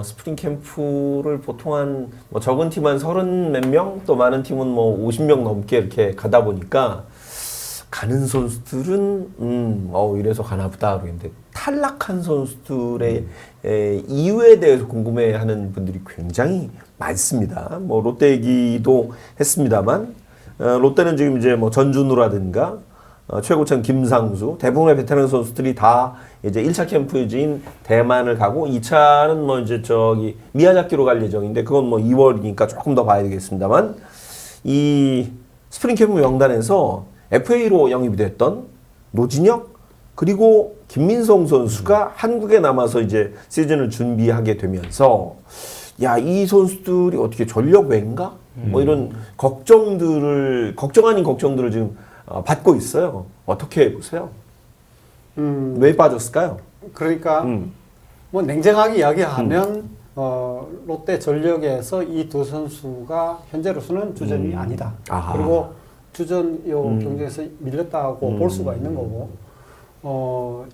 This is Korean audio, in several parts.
스프링 캠프를 보통 뭐 적은 팀 한 30 몇 명, 또 많은 팀은 뭐 50명 넘게 이렇게 가다 보니까 가는 선수들은 이래서 가나 보다 그러는데 탈락한 선수들의 이유에 대해서 궁금해하는 분들이 굉장히 많습니다. 뭐 롯데 얘기도 했습니다만 롯데는 지금 이제 뭐 전준우라든가 최고참 김상수 대부분의 베테랑 선수들이 다 이제 1차 캠프지인 대만을 가고 2차는 뭐 이제 저기 미야자키로 갈 예정인데 그건 뭐 2월이니까 조금 더 봐야 되겠습니다만 이 스프링 캠프 명단에서 FA로 영입이 됐던 노진혁 그리고 김민성 선수가 한국에 남아서 이제 시즌을 준비하게 되면서 야, 이 선수들이 어떻게 전력 외인가? 뭐 이런 걱정 아닌 걱정들을 지금 받고 있어요. 어떻게 보세요? 왜 빠졌을까요? 그러니까 뭐 냉정하게 이야기하면 롯데 전력에서 이 두 선수가 현재로서는 주전이 아니다. 아하. 그리고 주전 경쟁에서 밀렸다고 볼 수가 있는 거고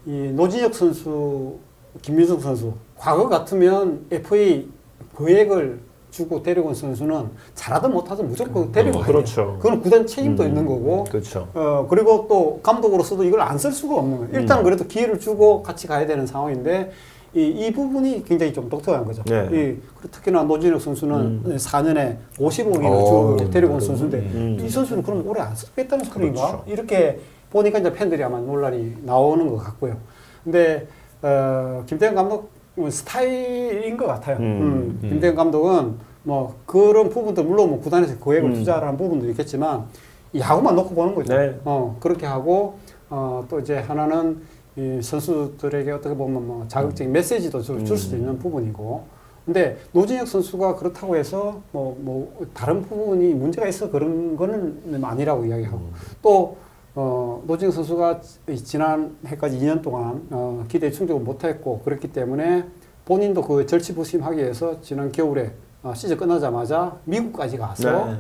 이 노진혁 선수, 김민성 선수 과거 같으면 FA 거액을 주고 데리고 온 선수는 잘하든 못하든 무조건 데리고 가야 그렇죠. 돼요. 그건 구단 책임도 있는 거고. 그렇죠. 그리고 또 감독으로서도 이걸 안 쓸 수가 없는 거예요. 일단 그래도 기회를 주고 같이 가야 되는 상황인데 이 부분이 굉장히 좀 독특한 거죠. 네. 특히나 노진혁 선수는 4년에 50억이나 주고 데리고 온 선수인데 이 선수는 그럼 오래 안 쓰겠다는 소리인가? 그렇죠. 이렇게 보니까 이제 팬들이 아마 논란이 나오는 것 같고요. 근데 김태형 감독 스타일인 것 같아요. 김태형 감독은 뭐 그런 부분들 물론 뭐 구단에서 거액을 투자를 한 부분도 있겠지만 야구만 놓고 보는 거죠. 네. 그렇게 하고 또 이제 하나는 이 선수들에게 어떻게 보면 뭐 자극적인 메시지도 줄 수도 있는 부분이고. 근데 노진혁 선수가 그렇다고 해서 뭐 다른 부분이 문제가 있어 그런 거는 아니라고 이야기하고 또 노진혁 선수가 지난 해까지 2년 동안 기대에 충족을 못했고 그랬기 때문에 본인도 그 절치부심하기 위해서 지난 겨울에 시즌 끝나자마자 미국까지 가서 네.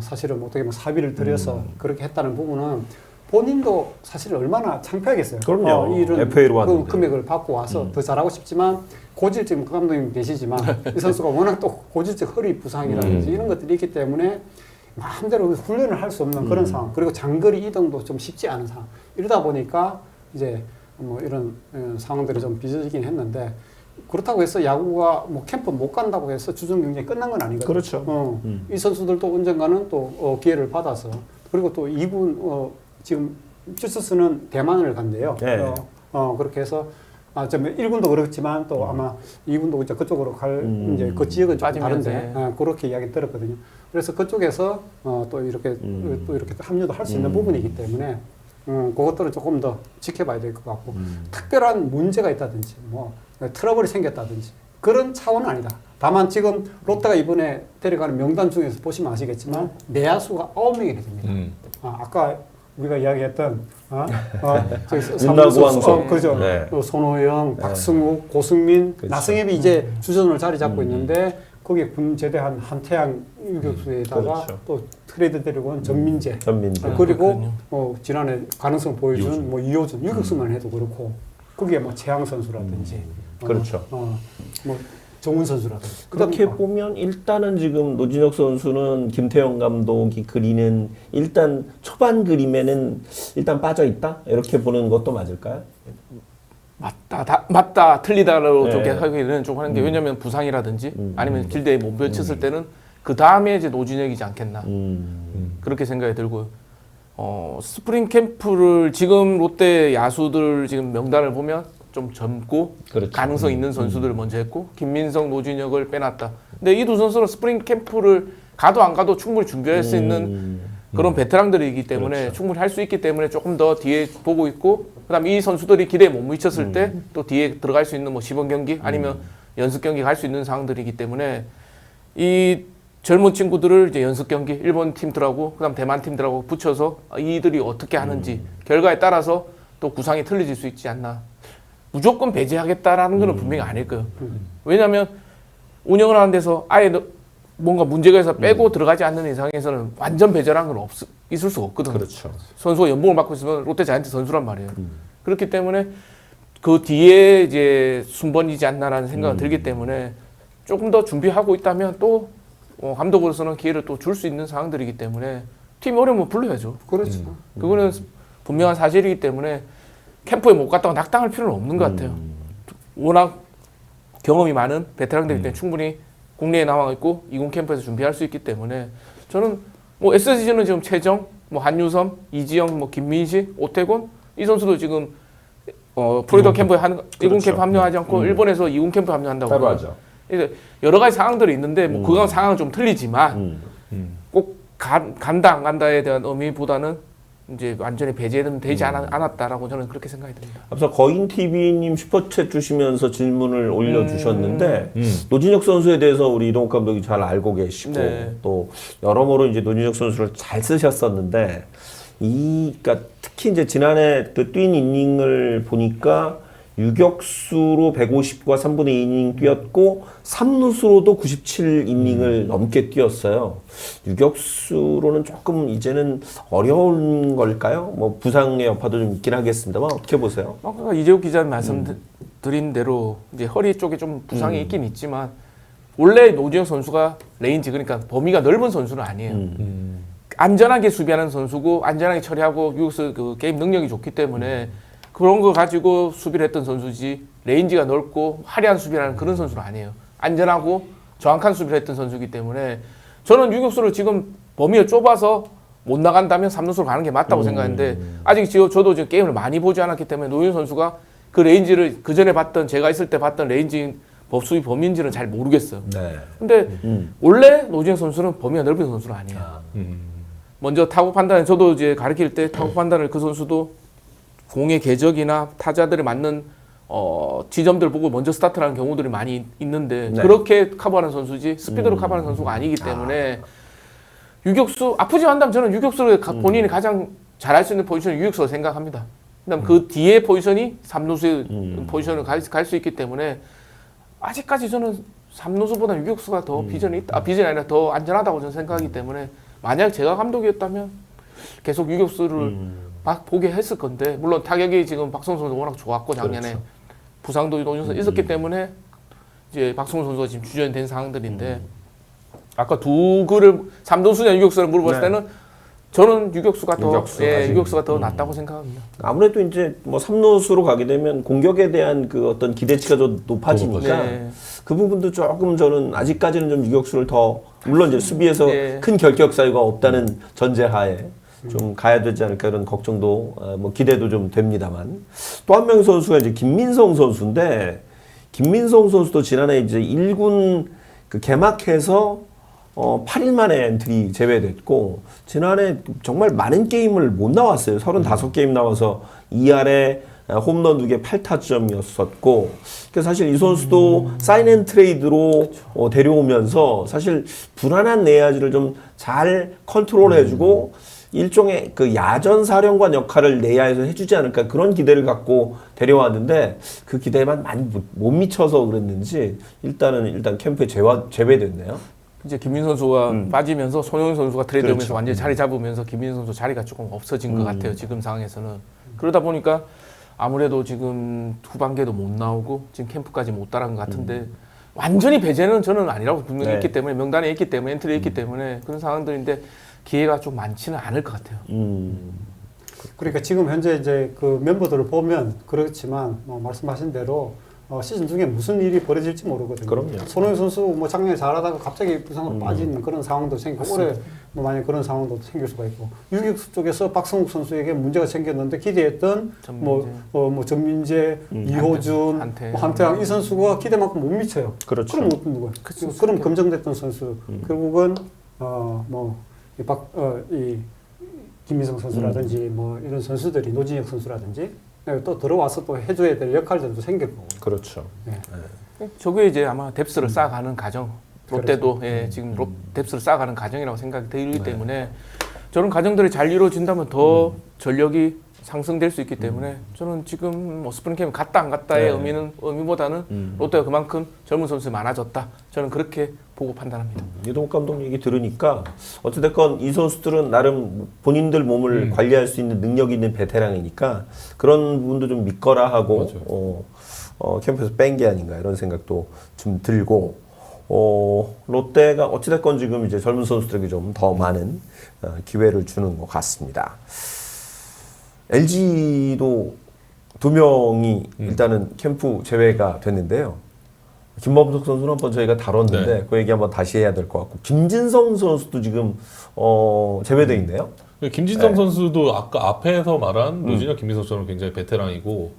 사실은 어떻게 보면 사비를 들여서 그렇게 했다는 부분은 본인도 사실 얼마나 창피하겠어요. 그럼요. 이런 FA로 왔는데. 금액을 받고 와서 더 잘하고 싶지만 고질적 감독님 계시지만 이 선수가 워낙 또 고질적 허리 부상이라든지 이런 것들이 있기 때문에 마음대로 훈련을 할 수 없는 그런 상황. 그리고 장거리 이동도 좀 쉽지 않은 상황. 이러다 보니까 이제 뭐 이런 상황들이 좀 빚어지긴 했는데 그렇다고 해서 야구가 뭐 캠프 못 간다고 해서 주전 경쟁이 끝난 건 아니거든요. 그렇죠. 이 선수들도 언젠가는 또 기회를 받아서 그리고 또 이분 지금 츄스는 대만을 간대요. 네. 그렇게 해서 좀 1군도 그렇지만 또 아마 2군도 이제 그쪽으로 갈 이제 그 지역은 좀 다른데 그렇게 이야기 들었거든요. 그래서 그쪽에서 또 이렇게 합류도 할 수 있는 부분이기 때문에 그것들은 조금 더 지켜봐야 될 것 같고 특별한 문제가 있다든지 뭐 트러블이 생겼다든지 그런 차원은 아니다. 다만 지금 롯데가 이번에 데려가는 명단 중에서 보시면 아시겠지만 내야수가 9명이 됩니다. 아까 우리가 이야기했던 윤나구왕 그죠. 네. 또 손호영, 박승욱, 고승민, 그렇죠. 나승엽이 이제 주전으로 자리 잡고 있는데 거기에 군 제대한 한태양 유격수에다가 그렇죠. 또 트레이드 데리고 온 전민재. 그리고 지난해 가능성 보여준 뭐 이호준 유격수만 해도 그렇고 거기에 뭐 최양 선수라든지 그렇죠. 뭐 정훈 선수라든지 그렇게 보면 일단은 지금 노진혁 선수는 김태형 감독이 그리는 일단 초반 그림에는 일단 빠져 있다 이렇게 보는 것도 맞을까요? 맞다 틀리다로 네. 좀 하기는 좀 하는 게 왜냐면 부상이라든지 아니면 길대에 못 펼쳤을 때는 그 다음에 이제 노진혁이지 않겠나 그렇게 생각이 들고요. 스프링 캠프를 지금 롯데 야수들 지금 명단을 보면 좀 젊고 그렇죠. 가능성 있는 선수들을 먼저 했고 김민성, 노진혁을 빼놨다. 근데 이 두 선수는 스프링 캠프를 가도 안 가도 충분히 준비할 수 있는 그런 베테랑들이기 때문에 그렇죠. 충분히 할 수 있기 때문에 조금 더 뒤에 보고 있고 그다음에 이 선수들이 기대에 못 미쳤을 때 또 뒤에 들어갈 수 있는 뭐 시범 경기 아니면 연습 경기 갈 수 있는 상황들이기 때문에 이 젊은 친구들을 이제 연습 경기 일본 팀들하고 그다음 대만 팀들하고 붙여서 이들이 어떻게 하는지 결과에 따라서 또 구상이 틀려질 수 있지 않나. 무조건 배제하겠다라는 건 분명히 아닐 거예요. 왜냐하면 운영을 하는 데서 아예 뭔가 문제가 있어서 빼고 들어가지 않는 이상에서는 완전 배제라는 건 있을 수가 없거든요. 그렇죠. 선수가 연봉을 받고 있으면 롯데 자이언트 선수란 말이에요. 그렇기 때문에 그 뒤에 이제 순번이지 않나라는 생각이 들기 때문에 조금 더 준비하고 있다면 또 감독으로서는 기회를 또 줄 수 있는 상황들이기 때문에 팀이 어려우면 불러야죠. 그렇죠. 그거는 분명한 사실이기 때문에 캠프에 못 갔다고 낙당할 필요는 없는 것 같아요. 워낙 경험이 많은 베테랑들이기 때문에 충분히 국내에 나와 있고 이군 캠프에서 준비할 수 있기 때문에 저는 뭐 SSG는 지금 최정, 뭐 한유섬, 이지영, 뭐 김민식, 오태곤 이 선수도 지금 프로이더 캠프에 한 1군 캠프 합류하지 않고 일본에서 2군 캠프 합류한다고 따로 하죠. 그래서 여러 가지 상황들이 있는데 뭐 그건 상황은 좀 틀리지만 꼭 간다 안 간다에 대한 의미보다는 이제 완전히 배제는 되지 않았다라고 저는 그렇게 생각이 듭니다. 앞서 거인TV님 슈퍼챗 주시면서 질문을 올려주셨는데 노진혁 선수에 대해서 우리 이동욱 감독이 잘 알고 계시고 네. 또 여러모로 이제 노진혁 선수를 잘 쓰셨었는데 그러니까 특히 이제 지난해 그 뛴 이닝을 보니까 유격수로 150과 3분의 2이닝 뛰었고 3루수로도 97이닝을 넘게 뛰었어요. 유격수로는 조금 이제는 어려운 걸까요? 뭐 부상의 여파도 좀 있긴 하겠습니다만 어떻게 보세요? 아까 이재욱 기자님 말씀드린 대로 이제 허리 쪽에 좀 부상이 있긴 있지만 원래 노진혁 선수가 레인지 그러니까 범위가 넓은 선수는 아니에요. 안전하게 수비하는 선수고 안전하게 처리하고 유격수 그 게임 능력이 좋기 때문에 그런 거 가지고 수비를 했던 선수지 레인지가 넓고 화려한 수비를 하는 그런 선수는 아니에요. 안전하고 정확한 수비를 했던 선수이기 때문에 저는 유격수를 지금 범위를 좁아서 못 나간다면 3루수로 가는 게 맞다고 생각하는데 아직 저도 지금 게임을 많이 보지 않았기 때문에 노진 선수가 그 레인지를 그 전에 봤던 제가 있을 때 봤던 레인지 수비 범위인지는 잘 모르겠어요. 네. 근데 원래 노진혁 선수는 범위가 넓은 선수는 아니에요. 먼저 타구 판단, 저도 이제 가르칠 때 타구 판단을 그 선수도 공의 궤적이나 타자들이 맞는 지점들 보고 먼저 스타트하는 경우들이 많이 있는데 네. 그렇게 커버하는 선수지 스피드로 커버하는 선수가 아니기 때문에 유격수 아프지 않다면 저는 유격수를 본인이 가장 잘할 수 있는 포지션이 유격수라고 생각합니다. 그다음 그 뒤에 포지션이 3루수의 포지션을 갈 수 있기 때문에 아직까지 저는 3루수보다 유격수가 더 비전이 있다. 비전이 아니라 더 안전하다고 저는 생각하기 때문에 만약 제가 감독이었다면 계속 유격수를 막 보게 했을 건데 물론 타격이 지금 박성훈 선수 워낙 좋았고 작년에 그렇죠. 부상도 있었기 때문에 이제 박성훈 선수가 지금 주전된 상황들인데 아까 두 글을 3루수냐 유격수를 물어봤을 네. 때는 저는 유격수가 더 유격수가 유격수가 더 낫다고 생각합니다. 아무래도 이제 뭐 3루수로 가게 되면 공격에 대한 그 어떤 기대치가 좀 높아지니까 네. 그 부분도 조금 저는 아직까지는 좀 유격수를 더 물론 이제 수비에서 네. 큰 결격 사유가 없다는 전제하에 좀 가야 되지 않을까 이런 걱정도 뭐 기대도 좀 됩니다만 또 한 명의 선수가 이제 김민성 선수인데 김민성 선수도 지난해 이제 1군 그 개막해서 8일 만에 엔트리 제외됐고 지난해 정말 많은 게임을 못 나왔어요. 35게임 나와서 2할에 홈런 2개 8타점이었었고 그래서 사실 이 선수도 사인앤트레이드로 데려오면서 사실 불안한 내야지를 좀 잘 컨트롤해주고 일종의 그 야전 사령관 역할을 내야에서 해주지 않을까 그런 기대를 갖고 데려왔는데 그 기대에만 많이 못 미쳐서 그랬는지 일단 캠프에 제외됐네요. 이제 김민 선수가 빠지면서 손흥민 선수가 트레이드하면서 그렇죠. 완전히 자리 잡으면서 김민 선수 자리가 조금 없어진 것 같아요. 지금 상황에서는. 그러다 보니까 아무래도 지금 후반기에도 못 나오고 지금 캠프까지 못 따라간 것 같은데 완전히 배제는 저는 아니라고 분명히 네. 있기 때문에 명단에 있기 때문에 엔트리에 있기 때문에 그런 상황들인데 기회가 좀 많지는 않을 것 같아요. 그러니까 지금 현재 이제 그 멤버들을 보면 그렇지만 말씀하신 대로 시즌 중에 무슨 일이 벌어질지 모르거든요. 그럼요. 손흥민 선수 뭐 작년에 잘하다가 갑자기 부상으로 빠지는 그런 상황도 생기고 올해 뭐 만약 그런 상황도 생길 수가 있고 유격수 쪽에서 박성욱 선수에게 문제가 생겼는데 기대했던 뭐 전민재, 이호준, 한태. 뭐 한태양 이 선수가 기대만큼 못 미쳐요. 그렇죠. 그럼 어떤 누구야? 그럼 검증됐던 선수 결국은 이 김민성 선수라든지 뭐 이런 선수들이 노진혁 선수라든지 또 들어와서 또 해줘야 될 역할들도 생길 거고. 그렇죠. 네. 저게 이제 아마 뎁스를 쌓아가는 과정. 롯데도 지금 뎁스를 쌓아가는 과정이라고 생각이 들기 때문에 저런 과정들이 잘 이루어진다면 더 전력이 상승될 수 있기 때문에 저는 지금 뭐 스프링 캠프 갔다 안 갔다의 의미보다는 롯데가 그만큼 젊은 선수가 많아졌다. 저는 그렇게 보고 판단합니다. 이동욱 감독 얘기 들으니까 어찌됐건 이 선수들은 나름 본인들 몸을 관리할 수 있는 능력이 있는 베테랑이니까 그런 부분도 좀 믿거라 하고 캠프에서 뺀 게 아닌가 이런 생각도 좀 들고 롯데가 어찌됐건 지금 이제 젊은 선수들에게 좀 더 많은 기회를 주는 것 같습니다. LG도 2명이 일단은 캠프 제외가 됐는데요. 김범석 선수는 한번 저희가 다뤘는데 그 얘기 한번 다시 해야 될 것 같고 김진성 선수도 지금 제외돼 있네요. 김진성 선수도 아까 앞에서 말한 노진혁 김민석처럼 굉장히 베테랑이고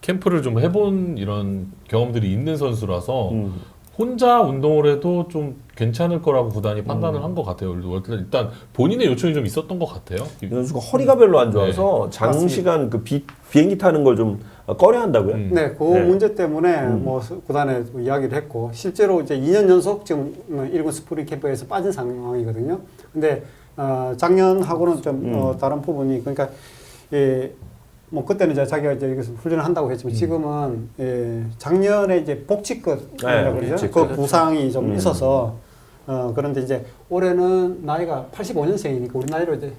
캠프를 좀 해본 이런 경험들이 있는 선수라서 혼자 운동을 해도 좀 괜찮을 거라고 구단이 판단을 한 것 같아요. 일단 본인의 요청이 좀 있었던 것 같아요. 이 선수가 허리가 별로 안 좋아서 장시간 그 비행기 타는 걸 좀 꺼려 한다고요? 네, 그 문제 때문에 뭐 구단에 이야기를 했고 실제로 이제 2년 연속 지금 1군 스프링 캠프에서 빠진 상황이거든요. 근데 작년하고는 좀 다른 부분이 그러니까 뭐 그때는 이제 자기가 이제 여기서 훈련을 한다고 했지만 지금은 작년에 이제 복직급이라고 그러죠. 그 부상이 좀 있어서 그런데 이제 올해는 나이가 85년생이니까 우리 나이로 이제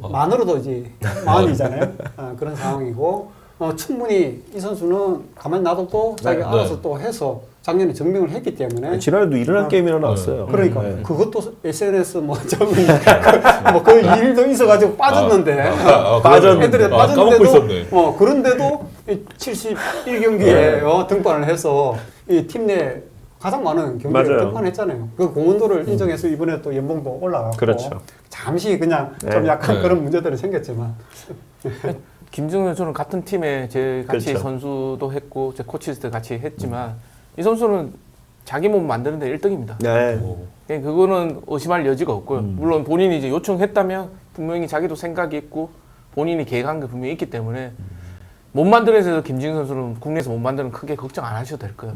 만으로도 이제 만이잖아요. 그런 상황이고 충분히 이 선수는 가만히 놔둬도 자기가 알아서 또 해서 작년에 증명을 했기 때문에 지난해도 일어난 게임이나 나왔어요. 그러니까 그것도 SNS 뭐 그 일도 있어가지고 빠졌는데 애들이 빠졌는데도 그런데도 71경기에 등판을 해서 이 팀 내 가장 많은 경기에 등판했잖아요. 그 공헌도를 인정해서 이번에 또 연봉도 올라갔고 그렇죠. 잠시 그냥 좀 약간 그런 문제들이 생겼지만 김진성 선수는 같은 팀에 제 같이 선수도 했고 제 코치스트 같이 했지만 이 선수는 자기 몸 만드는데 1등입니다. 네. 그거는 의심할 여지가 없고요. 물론 본인이 이제 요청했다면 분명히 자기도 생각이 있고 본인이 계획한 게 분명히 있기 때문에 못 만드는 데서 김진성 선수는 국내에서 못 만드는 크게 걱정 안 하셔도 될 거예요.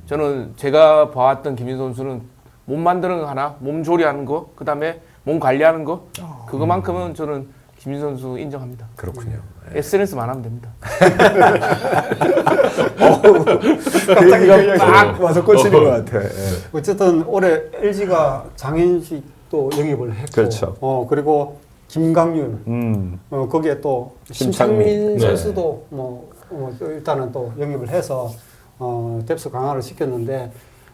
저는 제가 봐왔던 김진성 선수는 몸 만드는 거 하나, 몸 조리하는 거, 그 다음에 몸 관리하는 거 그거만큼은 저는 김진성 선수 인정합니다. 그렇군요. SNS만 하면 됩니다. 갑자기 막 와서 꽂히는 것 같아. 어쨌든 올해 LG가 장현식도 영입을 했고, 그렇죠. 그리고 김강률, 거기에 또 심창민 선수도 일단은 또 영입을 해서 뎁스 강화를 시켰는데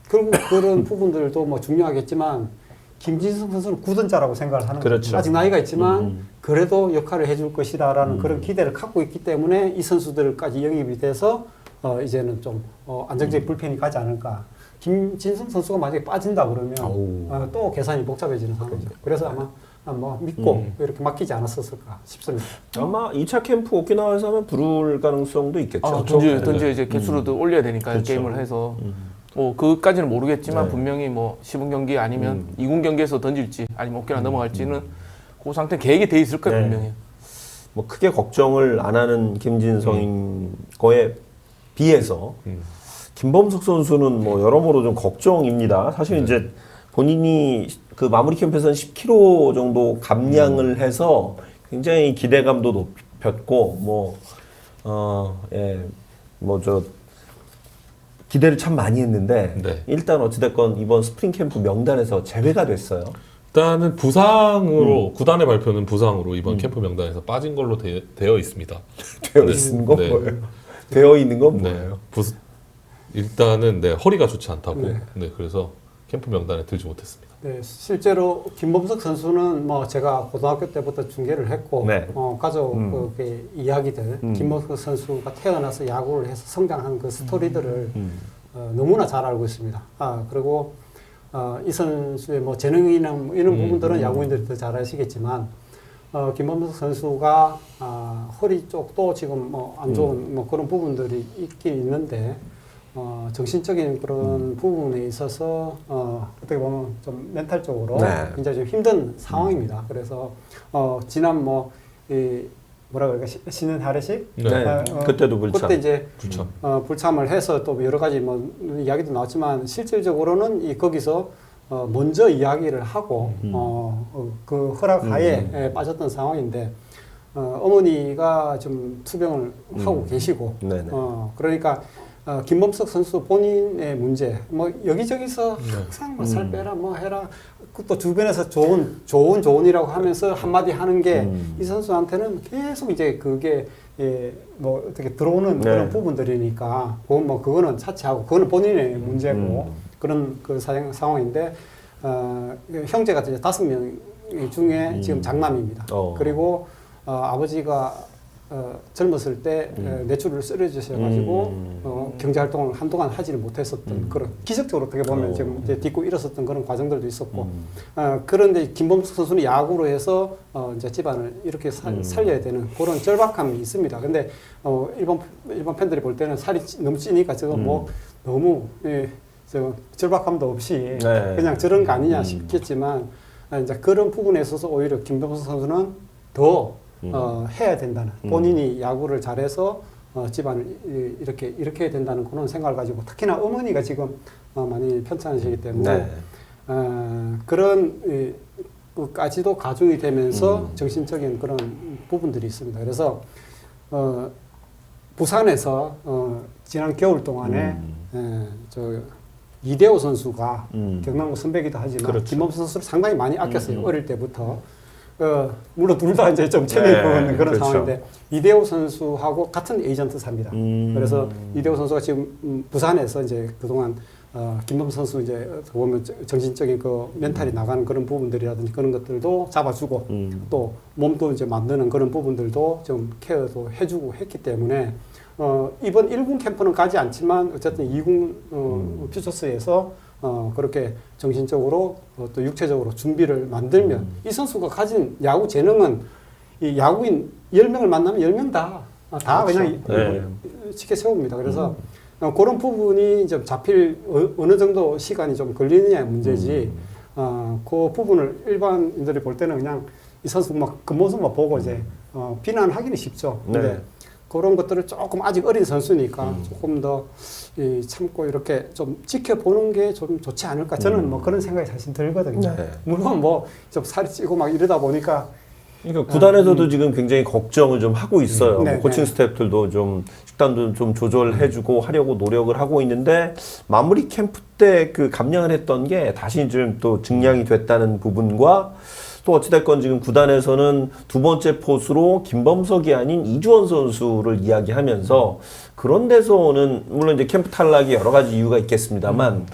결국 그런 부분들도 뭐 중요하겠지만. 김진성 선수는 굳은자라고 생각을 하는 거죠. 아직 나이가 있지만 그래도 역할을 해줄 것이다라는 그런 기대를 갖고 있기 때문에 이 선수들까지 영입이 돼서 이제는 좀 안정적인 불펜이 가지 않을까. 김진성 선수가 만약에 빠진다 그러면 또 계산이 복잡해지는 상황이죠. 그래서 아마 뭐 믿고 이렇게 맡기지 않았었을까 싶습니다. 아마 2차 캠프 오키나와에서 하면 부를 가능성도 있겠죠. 던지 이제 개수로도 올려야 되니까 게임을 해서. 뭐 그까지는 모르겠지만 분명히 뭐 시범 경기 아니면 2군 경기에서 던질지 아니면 오키나와 넘어갈지는 그 상태 계획이 돼 있을 거예요 분명히. 뭐 크게 걱정을 안 하는 김진성인 거에 비해서 김범석 선수는 뭐 여러모로 좀 걱정입니다. 사실 이제 본인이 그 마무리 캠프에서는 10kg 정도 감량을 해서 굉장히 기대감도 높였고 기대를 참 많이 했는데 일단 어찌됐건 이번 스프링 캠프 명단에서 제외가 됐어요. 일단은 부상으로 구단의 발표는 부상으로 이번 캠프 명단에서 빠진 걸로 되어 있습니다. 되어 있는 건 뭐예요? 되어 있는 건 뭐예요? 일단은 허리가 좋지 않다고. 그래서 캠프 명단에 들지 못했습니다. 네, 실제로 김범석 선수는 뭐 제가 고등학교 때부터 중계를 했고 가족 그 이야기들 김범석 선수가 태어나서 야구를 해서 성장한 그 스토리들을 너무나 잘 알고 있습니다. 그리고 이 선수의 뭐 재능이나 뭐 이런 부분들은 야구인들이 더 잘 아시겠지만 김범석 선수가 허리 쪽도 지금 뭐 안 좋은 뭐 그런 부분들이 있긴 있는데. 정신적인 그런 부분에 있어서 어떻게 보면 좀 멘탈적으로 굉장히 좀 힘든 상황입니다. 그래서 지난 뭐라 그럴까 신은 하래식 그때도 불참. 그때 이제 불참을 해서 또 여러 가지 뭐 이야기도 나왔지만 실질적으로는 거기서 먼저 이야기를 하고 그 허락하에 빠졌던 상황인데 어머니가 좀 투병을 하고 계시고, 네네. 그러니까 김범석 선수 본인의 문제, 뭐 여기저기서 항상 뭐 살 빼라, 뭐 해라, 또 주변에서 좋은이라고 하면서 한마디 하는 게 이 선수한테는 계속 이제 그게 뭐 어떻게 들어오는 네. 그런 부분들이니까, 그거는 차치하고, 그거는 본인의 문제고 그런 그 상황인데, 형제가 이제 5명 중에 지금 장남입니다. 그리고 아버지가 젊었을 때 뇌출을 쓰러지셔가지고 경제활동을 한동안 하지를 못했었던 그런 기적적으로 어떻게 보면 지금 이제 딛고 일었었던 그런 과정들도 있었고 그런데 김범석 선수는 야구로 해서 이제 집안을 이렇게 살려야 되는 그런 절박함이 있습니다. 근데 일반 팬들이 볼 때는 살이 너무 찌니까 저거 뭐 너무 저 절박함도 없이 네. 그냥 저런 거 아니냐 싶겠지만 이제 그런 부분에 있어서 오히려 김범석 선수는 더 해야 된다는 본인이 야구를 잘해서 집안을 이렇게 해야 된다는 그런 생각을 가지고 특히나 어머니가 지금 많이 편찮으시기 때문에 네. 그런 까지도 가중이 되면서 정신적인 그런 부분들이 있습니다. 그래서 부산에서 지난 겨울 동안에 이대호 선수가 경남고 선배기도 하지만 그렇죠. 김범석 선수를 상당히 많이 아꼈어요. 어릴 때부터. 물론 둘 다 이제 좀 체력이 네, 그런 그렇죠. 상황인데 이대호 선수하고 같은 에이전트사입니다. 그래서 이대호 선수가 지금 부산에서 이제 그동안 김범석 선수 이제 보면 정신적인 그 멘탈이 나가는 그런 부분들이라든지 그런 것들도 잡아주고 또 몸도 이제 만드는 그런 부분들도 좀 케어도 해주고 했기 때문에 이번 1군 캠프는 가지 않지만 어쨌든 2군 퓨처스에서 그렇게 정신적으로 또 육체적으로 준비를 만들면 이 선수가 가진 야구 재능은 이 야구인 10명을 만나면 10명 다 그냥 네. 쉽게 세웁니다. 그래서 그런 부분이 좀 잡힐 어느 정도 시간이 좀 걸리느냐의 문제지 그 부분을 일반인들이 볼 때는 그냥 이 선수 막 그 모습만 보고 이제 비난하기는 쉽죠. 근데 네. 그런 것들을 조금 아직 어린 선수니까 조금 더 참고 이렇게 좀 지켜보는 게 좀 좋지 않을까 저는 뭐 그런 생각이 사실 들거든요. 네. 물론 뭐 좀 살이 찌고 막 이러다 보니까 그러니까 구단에서도 지금 굉장히 걱정을 좀 하고 있어요. 네, 뭐 코칭 네. 스태프들도 좀 식단도 좀 조절해주고 하려고 노력을 하고 있는데 마무리 캠프 때 그 감량을 했던 게 다시 좀 또 증량이 됐다는 부분과 또 어찌됐건 지금 구단에서는 두 번째 포수로 김범석이 아닌 이주원 선수를 이야기하면서 그런 데서 오는 물론 이제 캠프 탈락이 여러 가지 이유가 있겠습니다만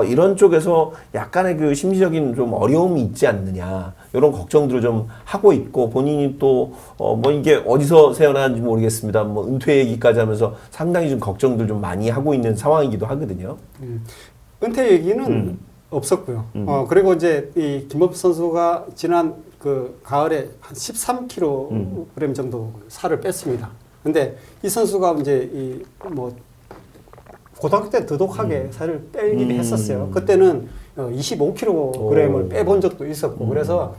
이런 쪽에서 약간의 그 심리적인 좀 어려움이 있지 않느냐 이런 걱정들을 좀 하고 있고 본인이 또 뭐 이게 어디서 새어나는지 모르겠습니다. 뭐 은퇴 얘기까지 하면서 상당히 좀 걱정들 좀 많이 하고 있는 상황이기도 하거든요. 은퇴 얘기는 없었고요. 그리고 이제 이 김범석 선수가 지난 그 가을에 한 13kg 정도 살을 뺐습니다. 근데 이 선수가 이제 이 뭐 고등학교 때 더독하게 살을 빼기도 했었어요. 그때는 25kg을 빼본 적도 있었고 그래서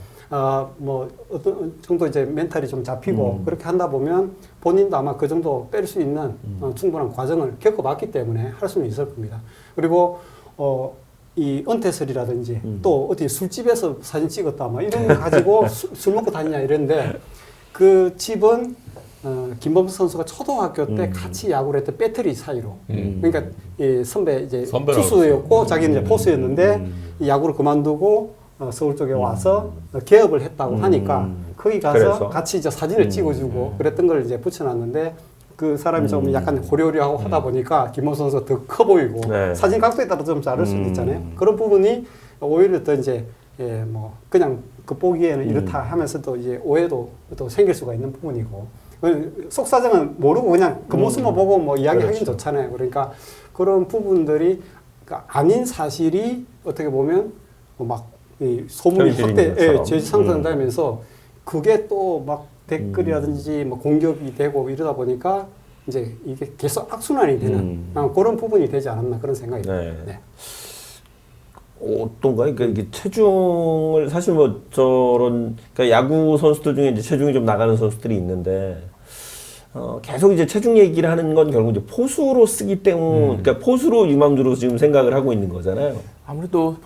뭐 어떤 정도 이제 멘탈이 좀 잡히고 그렇게 한다 보면 본인도 아마 그 정도 뺄 수 있는 충분한 과정을 겪어봤기 때문에 할 수는 있을 겁니다. 그리고 이 은퇴설이라든지 또 어디 술집에서 사진 찍었다 막 이런 거 가지고 술 먹고 다니냐 이랬는데 그 집은 김범석 선수가 초등학교 때 같이 야구를 했던 배터리 사이로 그러니까 이 선배 이제 선배라고 투수였고 자기는 이제 포수였는데 이 야구를 그만두고 서울 쪽에 와서 개업을 했다고 하니까 거기 가서 그래서? 같이 이제 사진을 찍어주고 그랬던 걸 이제 붙여놨는데 그 사람이 좀 약간 호리호리하고 하다 보니까 김범석 선수가 더 커 보이고 네. 사진 각도에 따라 좀 다를 수도 있잖아요. 그런 부분이 오히려 더 이제 뭐 그냥 그 보기에는 이렇다 하면서도 이제 오해도 또 생길 수가 있는 부분이고 속사정은 모르고 그냥 그 모습만 보고 뭐 이야기하기는 그렇죠. 좋잖아요. 그러니까 그런 부분들이 그러니까 아닌 사실이 어떻게 보면 막 이 소문이 현실인 확대 것처럼. 재상승되면서 그게 또 막 댓글이라든지 뭐 공격이 되고 이러다 보니까 이제 이게 계속 악순환이 되는 그런 부분이 되지 않았나 그런 생각이 듭니다. 네. 어떤가요? 그러니까 이게 체중을 사실 뭐 저런 그러니까 야구 선수들 중에 이제 체중이 좀 나가는 선수들이 있는데 계속 이제 체중 얘기를 하는 건 결국 이제 포수로 쓰기 때문에 그러니까 포수로 유망주로 지금 생각을 하고 있는 거잖아요. 아무래도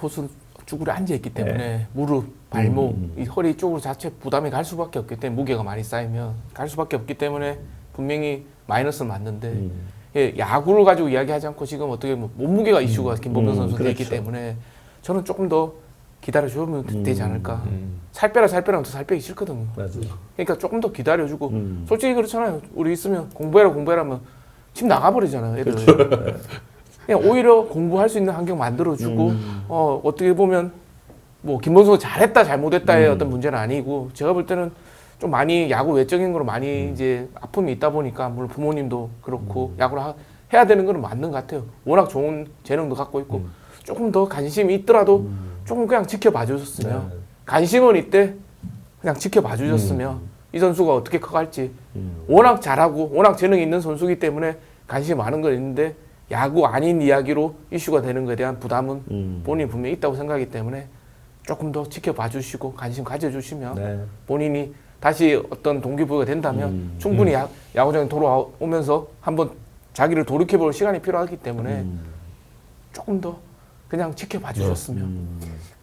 쭈그려 앉아 있기 때문에 무릎, 발목, 이 허리 쪽으로 자체 부담이 갈 수밖에 없기 때문에 무게가 많이 쌓이면 갈 수밖에 없기 때문에 분명히 마이너스는 맞는데 예, 야구를 가지고 이야기하지 않고 지금 어떻게 뭐 몸무게가 이슈가 김범선 선수도 있기 그렇죠. 때문에 저는 조금 더 기다려주면 되지 않을까. 살 빼라 하면 더 살 빼기 싫거든요. 맞아요. 그러니까 조금 더 기다려주고 솔직히 그렇잖아요. 우리 있으면 공부해라 하면 집 나가버리잖아요. 애들. 그렇죠. 그냥 오히려 공부할 수 있는 환경 만들어주고 어떻게 보면 뭐 김범수가 잘했다 잘못했다의 어떤 문제는 아니고 제가 볼 때는 좀 많이 야구 외적인 거로 많이 이제 아픔이 있다 보니까 물론 부모님도 그렇고 야구를 해야 되는 건 맞는 것 같아요. 워낙 좋은 재능도 갖고 있고 조금 더 관심이 있더라도 조금 그냥 지켜봐 주셨으면 관심은 있대 그냥 지켜봐 주셨으면 이 선수가 어떻게 커갈지 워낙 잘하고 워낙 재능이 있는 선수이기 때문에 관심이 많은 건 있는데 야구 아닌 이야기로 이슈가 되는 것에 대한 부담은 본인이 분명히 있다고 생각하기 때문에 조금 더 지켜봐 주시고 관심 가져주시면 네. 본인이 다시 어떤 동기부여가 된다면 충분히 야구장에 돌아오면서 한번 자기를 돌이켜볼 시간이 필요하기 때문에 조금 더 그냥 지켜봐 주셨으면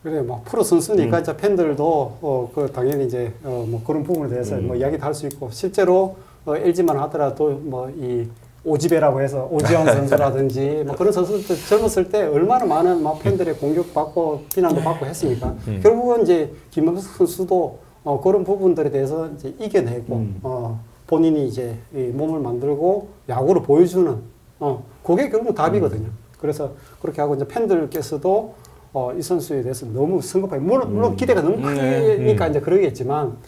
그래, 뭐 프로 선수니까 이제 팬들도 그 당연히 이제 뭐 그런 부분에 대해서 뭐 이야기도 할 수 있고 실제로 LG만 하더라도 뭐 이 오지배라고 해서 오지영 선수라든지 뭐 그런 선수들 젊었을 때 얼마나 많은 막 팬들의 공격받고 비난도 받고 했습니까? 결국은 이제 김범석 선수도 그런 부분들에 대해서 이제 이겨내고 본인이 이제 이 몸을 만들고 야구를 보여주는 그게 결국 답이거든요. 그래서 그렇게 하고 이제 팬들께서도 이 선수에 대해서 너무 성급하게 물론 기대가 너무 크니까 이제 그러겠지만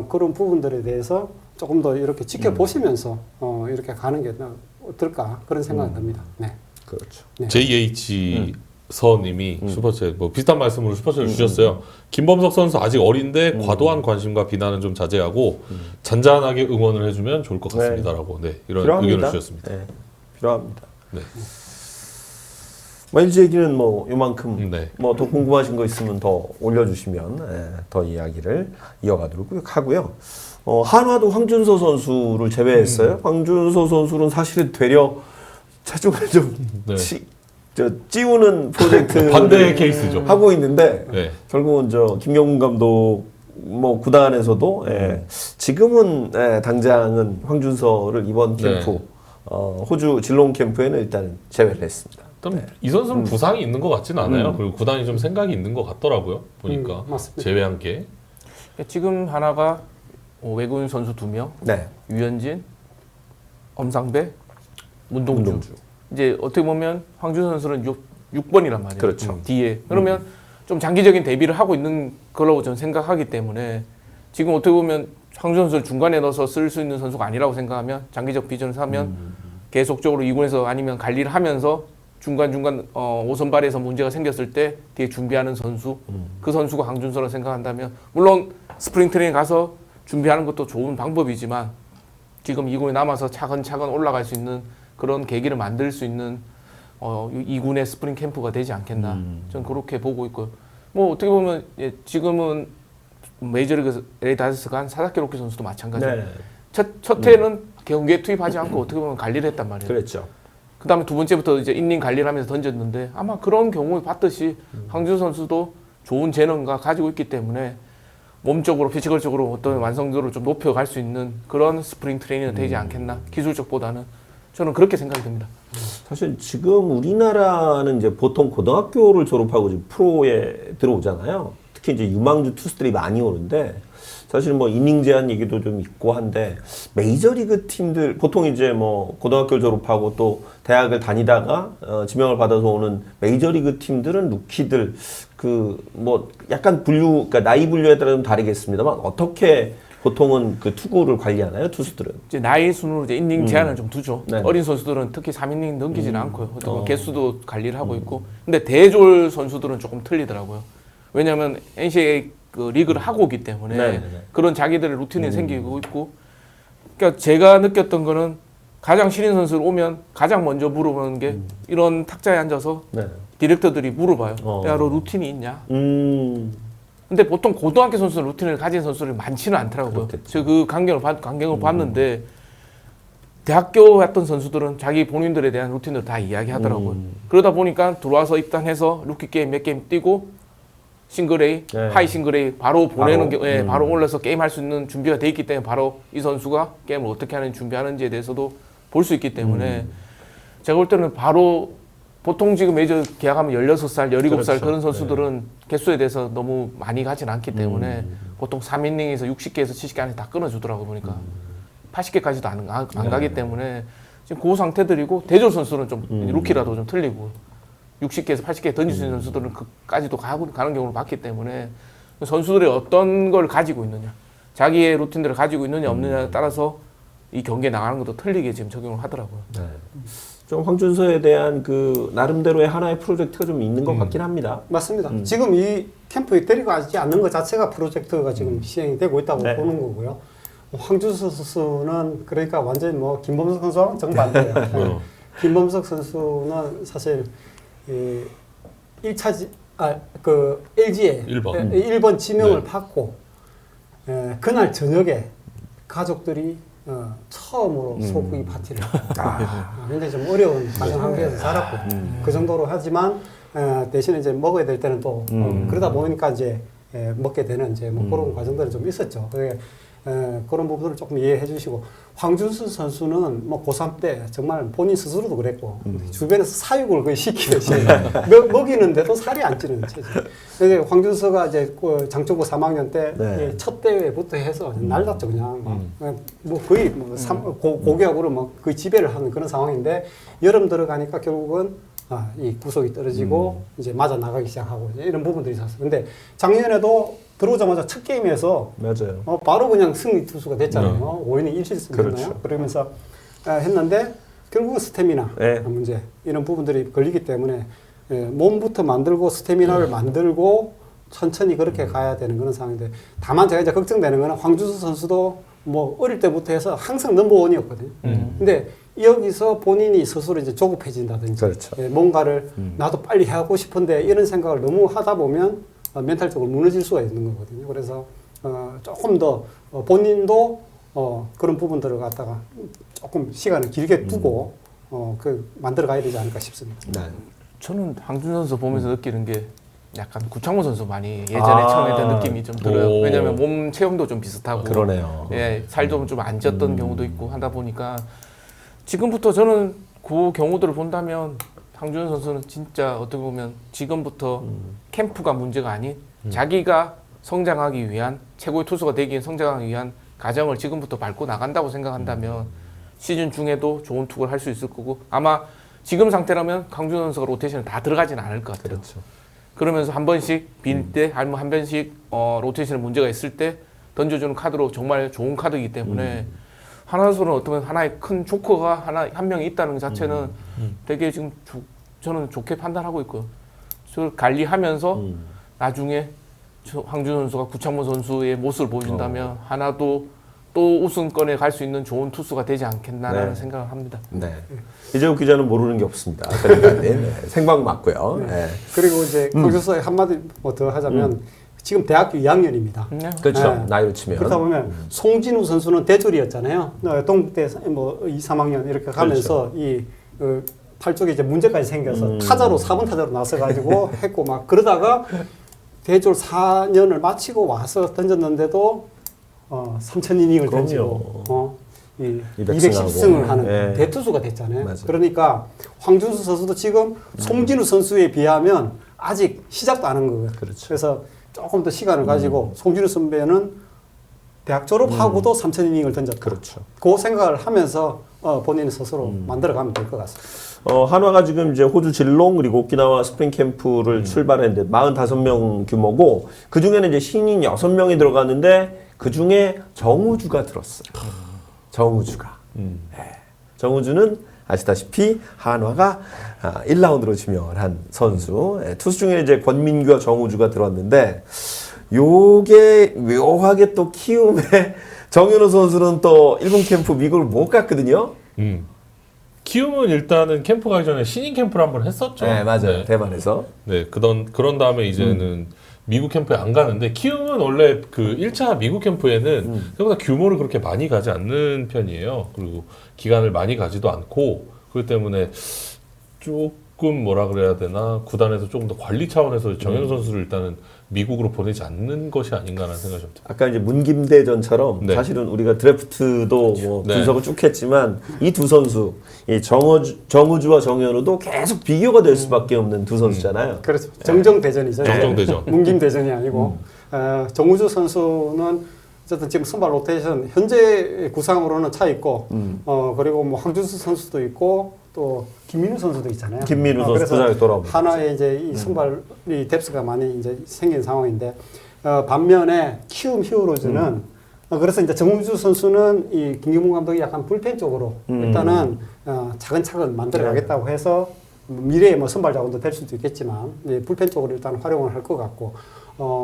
그런 부분들에 대해서 조금 더 이렇게 지켜보시면서 이렇게 가는 게 어떨까 그런 생각이 듭니다. 네. 그렇죠. 네. JH 서님이 슈퍼챗 뭐 비슷한 말씀으로 슈퍼챗을 주셨어요. 김범석 선수 아직 어린데 과도한 관심과 비난은 좀 자제하고 잔잔하게 응원을 해주면 좋을 것 같습니다라고 네, 이런 필요합니다. 의견을 주셨습니다. 네, 필요합니다. 네. 뭐 LG 얘기는 뭐 요만큼 네. 뭐 더 궁금하신 거 있으면 더 올려주시면 더 이야기를 이어가도록 하고요. 한화도 황준서 선수를 제외했어요. 황준서 선수는 사실은 되려 체중을 좀 네. 찌우는 프로젝트 반대의 케이스죠. 하고 있는데 네. 결국은 김경훈 감독 뭐 구단에서도 지금은 당장은 황준서를 이번 캠프 호주 질롱 캠프에는 일단 제외를 했습니다. 일단 이 선수는 부상이 있는 것 같지는 않아요. 그리고 구단이 좀 생각이 있는 것 같더라고요. 보니까 맞습니다. 제외한 게. 지금 하나가 외국인 선수 2명, 네. 유현진, 엄상배, 문동주. 이제 어떻게 보면 황준서 선수는 6번이란 말이에요. 그렇죠. 뒤에. 그러면 좀 장기적인 대비를 하고 있는 거라고 저는 생각하기 때문에 지금 어떻게 보면 황준서 선수를 중간에 넣어서 쓸 수 있는 선수가 아니라고 생각하면 장기적 비전을 하면 계속적으로 2군에서 아니면 관리를 하면서 중간중간 오선발에서 문제가 생겼을 때 뒤에 준비하는 선수 그 선수가 황준서라고 생각한다면 물론 스프링 트레이닝 가서 준비하는 것도 좋은 방법이지만 지금 2군에 남아서 차근차근 올라갈 수 있는 그런 계기를 만들 수 있는 2군의 스프링 캠프가 되지 않겠나 저는 그렇게 보고 있고요. 뭐 어떻게 보면 지금은 메이저리그 LA 다저스가 한 사사키 로키 선수도 마찬가지예요. 네. 첫 해는 경기에 투입하지 않고 어떻게 보면 관리를 했단 말이에요. 그랬죠. 그 다음에 두 번째부터 이제 인닝 관리를 하면서 던졌는데 아마 그런 경우를 봤듯이 황준서 선수도 좋은 재능과 가지고 있기 때문에 몸적으로 피지컬적으로 어떤 완성도를 좀 높여갈 수 있는 그런 스프링 트레이닝이 되지 않겠나 기술적보다는 저는 그렇게 생각이 듭니다. 사실 지금 우리나라는 이제 보통 고등학교를 졸업하고 지금 프로에 들어오잖아요. 특히 이제 유망주 투수들이 많이 오는데 사실 뭐 이닝 제한 얘기도 좀 있고 한데 메이저리그 팀들 보통 이제 뭐 고등학교 졸업하고 또 대학을 다니다가 지명을 받아서 오는 메이저리그 팀들은 루키들 그 뭐 약간 그러니까 나이 분류에 따라 좀 다르겠습니다만 어떻게 보통은 그 투구를 관리하나요, 투수들은? 이제 나이 순으로 이제 인닝 제한을 좀 두죠. 네. 어린 선수들은 특히 3이닝 넘기지는 않고요. 어떤 개수도 관리를 하고 있고. 근데 대졸 선수들은 조금 틀리더라고요. 왜냐하면 NCAA 그 리그를 하고 오기 때문에 네. 그런 자기들의 루틴이 생기고 있고. 그러니까 제가 느꼈던 거는 가장 신인 선수를 오면 가장 먼저 물어보는 게 이런 탁자에 앉아서 네. 디렉터들이 물어봐요. 야, 너 루틴이 있냐? 근데 보통 고등학교 선수 루틴을 가진 선수들이 많지는 않더라고요. 저 그 광경을 봤는데 대학교 갔던 선수들은 자기 본인들에 대한 루틴을 다 이야기하더라고요. 그러다 보니까 들어와서 입단해서 루키 게임 몇 게임 뛰고 싱글 A, 네. 하이 싱글 A 바로 보내는 바로? 경우에 바로 올라서 게임 할 수 있는 준비가 돼 있기 때문에 바로 이 선수가 게임을 어떻게 하는 준비하는지에 대해서도 볼 수 있기 때문에 제가 볼 때는 바로 보통 지금 메이저 계약하면 16살, 17살 그렇죠. 그런 선수들은 개수에 대해서 너무 많이 가진 않기 때문에 보통 3이닝에서 60개에서 70개 안에 다 끊어주더라고 보니까 80개까지도 안 가기 때문에 지금 그 상태들이고 대졸 선수는 좀 루키라도 좀 틀리고 60개에서 80개 던질 수 있는 선수들은 그까지도 가는 경우를 봤기 때문에 선수들이 어떤 걸 가지고 있느냐 자기의 루틴들을 가지고 있느냐 없느냐에 따라서 이 경기에 나가는 것도 틀리게 지금 적용을 하더라고요. 네. 좀 황준서에 대한 그 나름대로의 하나의 프로젝트가 좀 있는 것 같긴 합니다. 맞습니다. 지금 이 캠프에 데려가지 않는 것 자체가 프로젝트가 지금 시행이 되고 있다고 네. 보는 거고요. 황준서 선수는 그러니까 완전히 뭐 김범석 선수와 정반대예요. 네. 김범석 선수는 사실 이 1차 그 LG에 1번 지명을 받고 그날 저녁에 가족들이 처음으로 소고기 파티를 굉장히 좀 어려운 가정 환경에서 살았고 그 정도로 하지만 대신에 이제 먹어야 될 때는 또 그러다 보니까 이제 먹게 되는 이제 뭐 그런 과정들이 좀 있었죠. 그런 부분을 조금 이해해 주시고 황준수 선수는 뭐 고3 때 정말 본인 스스로도 그랬고 주변에서 사육을 거의 시키듯이 먹이는데도 살이 안 찌는 체질. 그래서 황준수가 이제 장초고 3학년 때 첫 대회부터 해서 날랐죠 그냥 뭐 거의 뭐 고교하고를 뭐 거의 지배를 하는 그런 상황인데 여름 들어가니까 결국은 이 구속이 떨어지고 이제 맞아 나가기 시작하고 이제 이런 부분들이 있었어요. 근데 작년에도 들어오자마자 첫 게임에서 맞아요. 바로 그냥 승리 투수가 됐잖아요. 5이닝 1실수 했나요? 그렇죠. 그러면서 했는데 결국은 스태미나 네. 문제 이런 부분들이 걸리기 때문에 몸부터 만들고 스태미나를 만들고 천천히 그렇게 가야 되는 그런 상황인데 다만 제가 이제 걱정되는 거는 황준수 선수도 뭐 어릴 때부터 해서 항상 넘버원이었거든요. 근데 여기서 본인이 스스로 이제 조급해진다든지 그렇죠. 뭔가를 나도 빨리 하고 싶은데 이런 생각을 너무 하다 보면 멘탈적으로 무너질 수가 있는 거거든요. 그래서 조금 더 본인도 그런 부분들을 갖다가 조금 시간을 길게 두고 만들어 가야 되지 않을까 싶습니다. 네. 저는 황준 선수 보면서 느끼는 게 약간 구창모 선수 많이 예전에 처음 했던 느낌이 좀 들어요. 왜냐하면 몸 체형도 좀 비슷하고 그러네요. 예, 살도 좀 안 쪘던 경우도 있고 하다 보니까 지금부터 저는 그 경우들을 본다면 황준 선수는 진짜 어떻게 보면 지금부터 캠프가 문제가 아닌 자기가 성장하기 위한 최고의 투수가 되기 위해 성장하기 위한 과정을 지금부터 밟고 나간다고 생각한다면 시즌 중에도 좋은 투구를 할 수 있을 거고 아마 지금 상태라면 황준 선수가 로테이션에 다 들어가지는 않을 것 같아요. 그렇죠. 그러면서 한 번씩 빈 때 아니면 한 번씩 로테이션에 문제가 있을 때 던져주는 카드로 정말 좋은 카드이기 때문에 하나선수는 어쩌면 하나의 큰 조커가 한 명이 있다는 것 자체는 되게 지금 저는 좋게 판단하고 있고요. 저를 관리하면서 나중에 황준 선수가 구창모 선수의 모습을 보여준다면 하나도 또 우승권에 갈 수 있는 좋은 투수가 되지 않겠나라는 생각을 합니다. 네. 이재욱 기자는 모르는 게 없습니다. 그러니까 생방 맞고요. 네. 그리고 이제 거기서 한마디 뭐 더 하자면 지금 대학교 2학년입니다. 그렇죠. 네. 나이로 치면. 그렇다 보면 송진우 선수는 대졸이었잖아요. 동국대 뭐 2, 3학년 이렇게 가면서 이 팔 쪽에 이제 문제까지 생겨서 타자로 4번 타자로 나서가지고 했고 막 그러다가 대졸 4년을 마치고 와서 던졌는데도 3,000이닝을 던지고 210승을 하는 대투수가 됐잖아요. 맞아요. 그러니까 황준수 선수도 지금 송진우 선수에 비하면 아직 시작도 안 한 거예요. 그렇죠. 그래서 조금 더 시간을 가지고 송진우 선배는 대학 졸업하고도 3,000이닝을 던졌다. 그렇죠. 그 생각을 하면서 본인 스스로 만들어가면 될 것 같습니다. 한화가 지금 이제 호주 질롱 그리고 오키나와 스프링 캠프를 출발했는데 45명 규모고 그 중에는 이제 신인 6명이 들어갔는데 그 중에 정우주가 들었어요. 정우주가. 네. 정우주는 아시다시피 한화가 1라운드로 지명을 한 선수. 투수 중에 이제 권민규와 정우주가 들어왔는데 요게 묘하게 또 키움에 정현우 선수는 또 일본 캠프 미국을 못 갔거든요. 키움은 일단은 캠프 가기 전에 신인 캠프를 한번 했었죠. 네, 맞아요. 네. 대만에서. 네, 그런 다음에 이제는 미국 캠프에 안 가는데 키움은 원래 그 1차 미국 캠프에는 생각보다 규모를 그렇게 많이 가지 않는 편이에요. 그리고 기간을 많이 가지도 않고 그렇기 때문에 조금 뭐라 그래야 되나 구단에서 조금 더 관리 차원에서 정현우 선수를 일단은 미국으로 보내지 않는 것이 아닌가라는 생각이 좀 듭니다. 아까 이제 문김대전처럼 네. 사실은 우리가 드래프트도 뭐 네. 분석을 쭉 했지만 이 두 선수, 이 정우주와 정현우도 계속 비교가 될 수밖에 없는 두 선수잖아요. 그렇죠. 정정대전이죠. 정정대전. 문김대전이 아니고 정우주 선수는 어쨌든 지금 선발 로테이션 현재 구상으로는 차 있고 그리고 뭐 황준수 선수도 있고 또 김민우 선수도 있잖아요. 김민우 선수 그래서 부상에 돌아옵니다. 하나의 이제 이 선발이 뎁스가 많이 이제 생긴 상황인데 반면에 키움 히어로즈는 그래서 이제 정우주 선수는 이 김경문 감독이 약간 불펜 쪽으로 일단은 차근차근 만들어 가겠다고 해서 미래에 뭐 선발 자원도 될 수도 있겠지만 불펜 쪽으로 일단 활용을 할 것 같고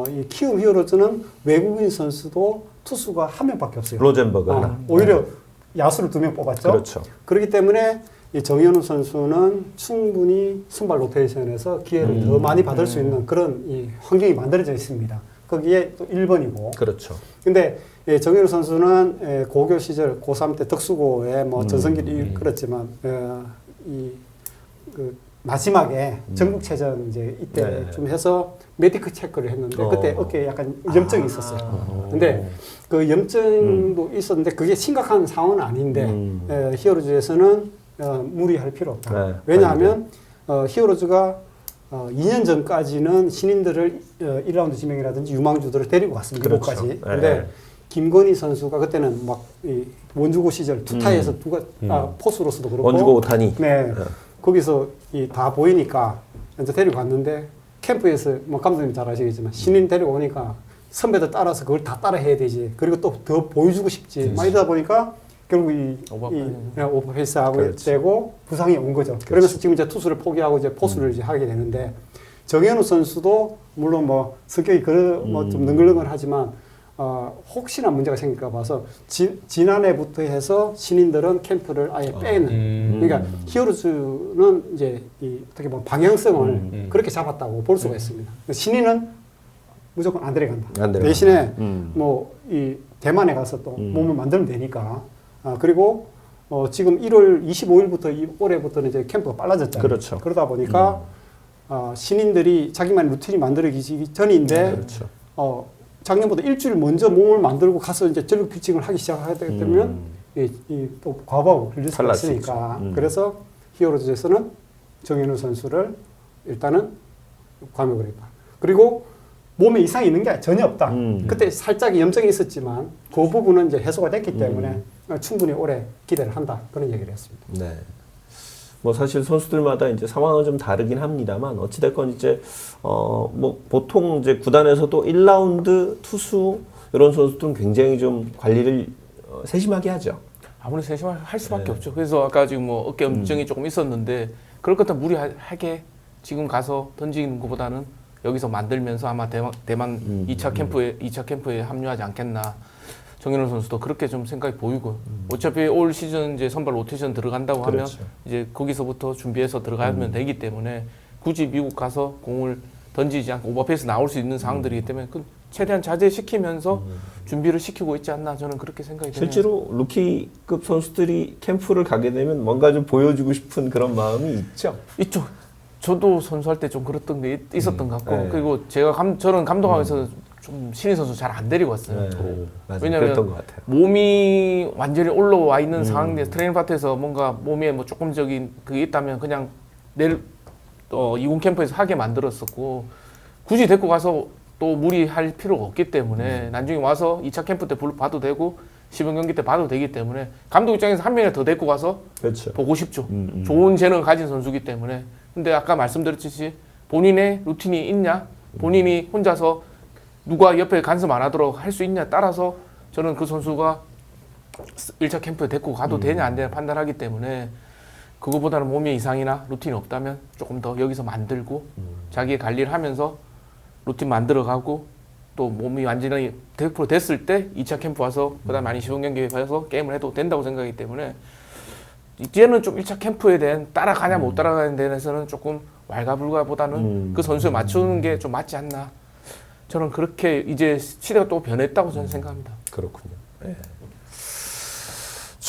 이 키움 히어로즈는 외국인 선수도 투수가 한 명밖에 없어요. 로젠버그 하나. 오히려 야수를 2명 뽑았죠. 그렇죠. 그렇기 때문에 이 정현우 선수는 충분히 선발 로테이션에서 기회를 더 많이 받을 수 있는 그런 이 환경이 만들어져 있습니다. 거기에 또 1번이고. 그렇죠. 근데 정현우 선수는 고교 시절 고3 때 덕수고에 뭐 전성기를 이끌었지만 그 마지막에 전국체전 이제 이때 네. 좀 해서 메디컬 체크를 했는데 그때 어깨에 약간 염증이 있었어요. 근데 그 염증도 있었는데 그게 심각한 상황은 아닌데 히어로즈에서는 무리할 필요 없다. 네. 왜냐하면 히어로즈가 2년 전까지는 신인들을 1라운드 지명이라든지 유망주들을 데리고 갔습니다. 그렇죠. 미국까지. 근데 김건희 선수가 그때는 막 이 원주고 시절 투타에서 누가 포수로서도 그렇고 원주고 오타니. 네. 거기서 다 보이니까 이제 데리고 갔는데 캠프에서 뭐 감독님 잘 아시겠지만 신인 데리고 오니까 선배들 따라서 그걸 다 따라 해야 되지. 그리고 또 더 보여주고 싶지. 막 이러다 보니까 결국 오버페이스하고 그렇지. 되고 부상이 온 거죠. 그러면서 지금 이제 투수를 포기하고 이제 포수를 이제 하게 되는데 정현우 선수도 물론 뭐 성격이 뭐좀 능글능글하지만 혹시나 문제가 생길까 봐서 지난해부터 해서 신인들은 캠프를 아예 빼는. 그러니까 히어로즈는 이제 어떻게 보면 방향성을 그렇게 잡았다고 볼 수가 있습니다. 신인은 무조건 안 데려간다. 안 데려간다. 대신에 뭐 이 대만에 가서 또 몸을 만들면 되니까. 그리고 지금 1월 25일부터 올해부터는 이제 캠프가 빨라졌잖아요. 그렇죠. 그러다 보니까 신인들이 자기만의 루틴이 만들어지기 전인데 그렇죠. 작년보다 일주일 먼저 몸을 만들고 가서 이제 전력 피칭을 하기 시작하게 되면 또 과부하고 흘릴 수가 달라지죠. 있으니까 그래서 히어로즈에서는 정현우 선수를 일단은 과목을 했다. 그리고 몸에 이상이 있는 게 전혀 없다. 그때 살짝 염증이 있었지만 그 부분은 이제 해소가 됐기 때문에 충분히 오래 기대를 한다. 그런 얘기를 했습니다. 네. 뭐 사실 선수들마다 이제 상황은 좀 다르긴 합니다만 어찌됐건 이제 뭐 보통 이제 구단에서도 1라운드 투수 이런 선수들은 굉장히 좀 관리를 세심하게 하죠. 아무래도 세심하게 할 수밖에 없죠. 그래서 아까 지금 뭐 어깨 염증이 조금 있었는데 그럴 것 같으면 무리하게 지금 가서 던지는 것보다는 여기서 만들면서 아마 대만 2차 캠프에 합류하지 않겠나. 정현우 선수도 그렇게 좀 생각이 보이고 어차피 올 시즌 이제 선발 로테이션 들어간다고 그렇죠. 하면 이제 거기서부터 준비해서 들어가면 되기 때문에 굳이 미국 가서 공을 던지지 않고 오버페이스 나올 수 있는 상황들이기 때문에 그 최대한 자제시키면서 준비를 시키고 있지 않나 저는 그렇게 생각이 드네요. 실제로 루키급 선수들이 캠프를 가게 되면 뭔가 좀 보여주고 싶은 그런 마음이 있죠. 있죠. 저도 선수할 때 좀 그랬던 게 있었던 것 같고 네. 그리고 저는 감독하면서 좀 신인 선수 잘 안 데리고 왔어요. 네. 맞아요. 왜냐면 그랬던 것 같아요. 몸이 완전히 올라와 있는 상황에서 트레이닝 파트에서 뭔가 몸에 뭐 조금적인 그게 있다면 그냥 내일 이군 캠프에서 하게 만들었었고 굳이 데리고 가서 또 무리할 필요가 없기 때문에 나중에 와서 2차 캠프 때 봐도 되고 시범 경기 때 봐도 되기 때문에 감독 입장에서 한 명이라 더 데리고 가서 그렇죠. 보고 싶죠. 좋은 재능을 가진 선수기 때문에. 근데 아까 말씀드렸듯이 본인의 루틴이 있냐, 본인이 혼자서 누가 옆에 간섭 안 하도록 할 수 있냐 따라서 저는 그 선수가 1차 캠프에 데리고 가도 되냐 안 되냐 판단하기 때문에 그거보다는 몸에 이상이나 루틴이 없다면 조금 더 여기서 만들고 자기의 관리를 하면서 루틴 만들어가고 또 몸이 완전히 100% 됐을 때 2차 캠프 와서 그다음 많이 시범 경기에 가서 게임을 해도 된다고 생각하기 때문에 이제는 좀 1차 캠프에 대한 따라가냐 못 따라가는 데에서는 조금 왈가불가보다는 그 선수에 맞추는 게 좀 맞지 않나. 저는 그렇게 이제 시대가 또 변했다고 저는 생각합니다. 그렇군요. 네.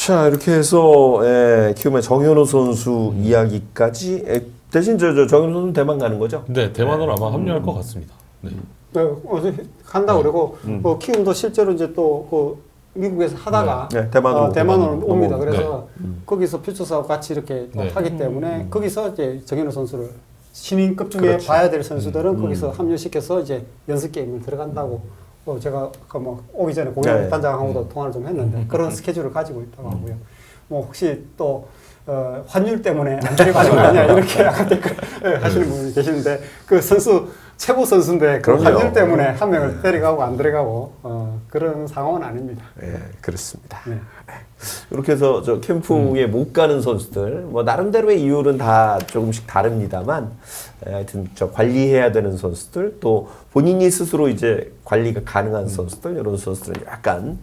자 이렇게 해서 키움의 정현호 선수 이야기까지 대신 정현호 선수는 대만 가는 거죠? 네, 대만으로 아마 합류할 것 같습니다. 네. 어제 간다 그러고 키움도 실제로 이제 또 미국에서 하다가 대만으로 옵니다. 그래서 거기서 퓨처스하고 같이 이렇게 또 하기 때문에 거기서 이제 정현호 선수를 신인급 중에 그렇죠. 봐야 될 선수들은 거기서 합류시켜서 이제 연습 게임을 들어간다고 제가 뭐 오기 전에 공연 단장하고도 통화를 좀 했는데 그런 스케줄을 가지고 있다고 하고요. 뭐 혹시 또 환율 때문에 안 데려가는 거 아니야 이렇게 약간 댓글 하시는 분이 계시는데 그 선수 최고 선수인데 그 환율 때문에 한 명을 데려가고 안 데려가고 그런 상황은 아닙니다. 네, 그렇습니다. 네. 이렇게 해서 저 캠프에 못 가는 선수들, 뭐 나름대로의 이유는 다 조금씩 다릅니다만, 하여튼 저 관리해야 되는 선수들, 또 본인이 스스로 이제 관리가 가능한 선수들, 이런 선수들은 약간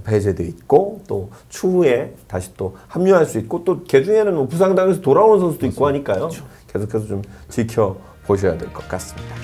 배제돼 있고, 또 추후에 다시 또 합류할 수 있고, 또 그 중에는 뭐 부상당해서 돌아오는 선수도 있고 하니까요. 계속해서 좀 지켜보셔야 될 것 같습니다.